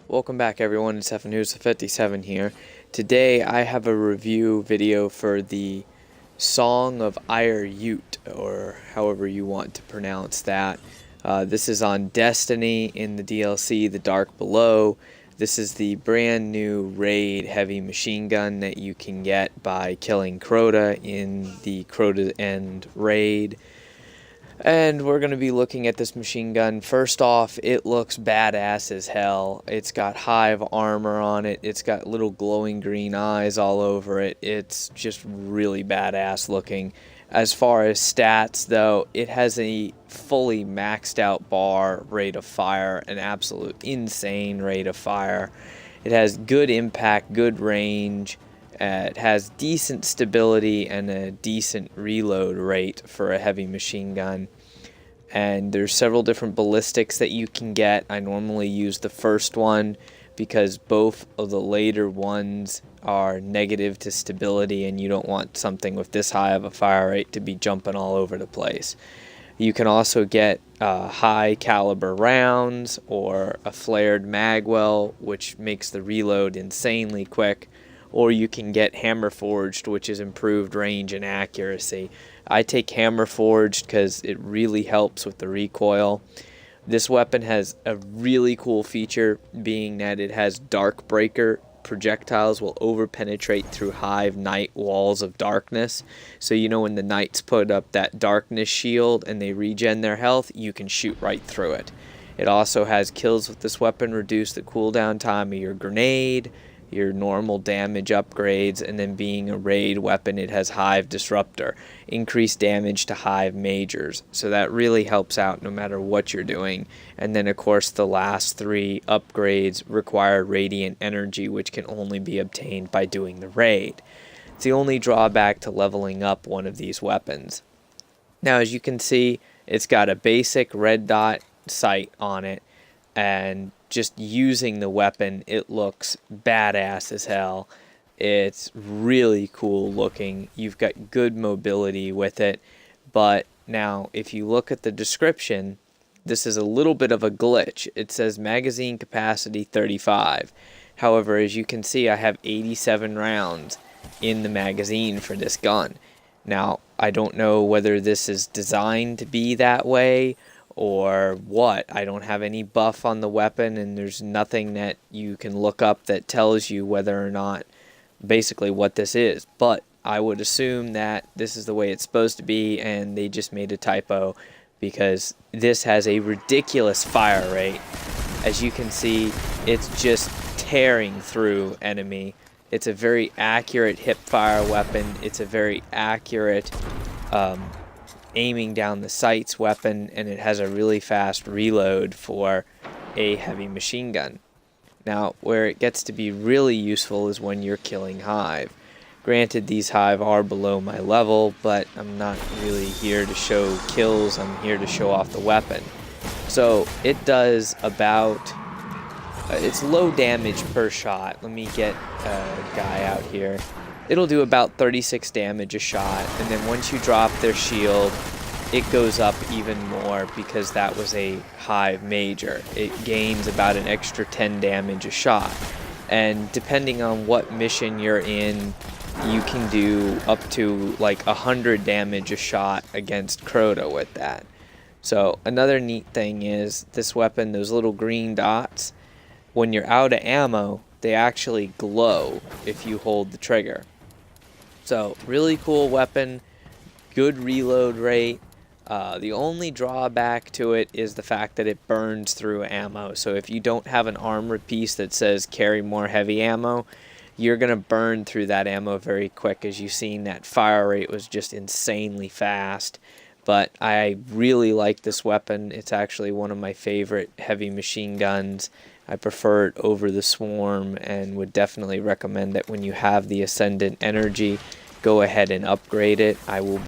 Welcome back everyone, it's FNews57 here. Today I have a review video for the Song of IR YUT, or however you want to pronounce that. This is on Destiny in the DLC, The Dark Below. This is the brand new raid heavy machine gun that you can get by killing Crota in the Crota End raid. And we're going to be looking at this machine gun. First off, it looks badass as hell. It's got hive armor on it. It's got little glowing green eyes all over it. It's just really badass looking. As far as stats, though, it has a fully maxed out bar rate of fire, an absolute insane rate of fire. It has good impact, good range. It has decent stability and a decent reload rate for a heavy machine gun. And there's several different ballistics that you can get. I normally use the first one because both of the later ones are negative to stability, and you don't want something with this high of a fire rate to be jumping all over the place. You can also get high caliber rounds or a flared magwell, which makes the reload insanely quick. Or you can get hammer forged, which is improved range and accuracy. I take hammer forged because it really helps with the recoil. This weapon has a really cool feature, being that it has dark breaker. Projectiles will over penetrate through hive night walls of darkness. So you know when the knights put up that darkness shield and they regen their health, you can shoot right through it. It also has kills with this weapon reduce the cooldown time of your grenade, your normal damage upgrades, and then being a raid weapon, it has hive disruptor, increased damage to hive majors, so that really helps out no matter what you're doing. And then of course the last three upgrades require radiant energy, which can only be obtained by doing the raid. It's the only drawback to leveling up one of these weapons. Now, as you can see, it's got a basic red dot sight on it, and just using the weapon, it looks badass as hell. It's really cool looking. You've got good mobility with it. But now, if you look at the description, this is a little bit of a glitch. It says magazine capacity 35. However, as you can see, I have 87 rounds in the magazine for this gun. Now, I don't know whether this is designed to be that way or what. I don't have any buff on the weapon, and there's nothing that you can look up that tells you whether or not basically what this is. But I would assume that this is the way it's supposed to be, and they just made a typo, because this has a ridiculous fire rate. As you can see, it's just tearing through enemy. It's a very accurate hip fire weapon. It's a very accurate aiming down the sights weapon, and it has a really fast reload for a heavy machine gun. Now, where it gets to be really useful is when you're killing hive. Granted, these hive are below my level, but I'm not really here to show kills, I'm here to show off the weapon. So it does about, it's low damage per shot. Let me get a guy out here. It'll do about 36 damage a shot, and then once you drop their shield, it goes up even more because that was a hive major. It gains about an extra 10 damage a shot, and depending on what mission you're in, you can do up to like 100 damage a shot against Crota with that. So another neat thing is this weapon, those little green dots, when you're out of ammo, they actually glow if you hold the trigger. So, really cool weapon, good reload rate. The only drawback to it is the fact that it burns through ammo. So if you don't have an armor piece that says carry more heavy ammo, you're going to burn through that ammo very quick. As you've seen, that fire rate was just insanely fast. But I really like this weapon. It's actually one of my favorite heavy machine guns. I prefer it over the Swarm, and would definitely recommend that when you have the Ascendant Energy, go ahead and upgrade it. I will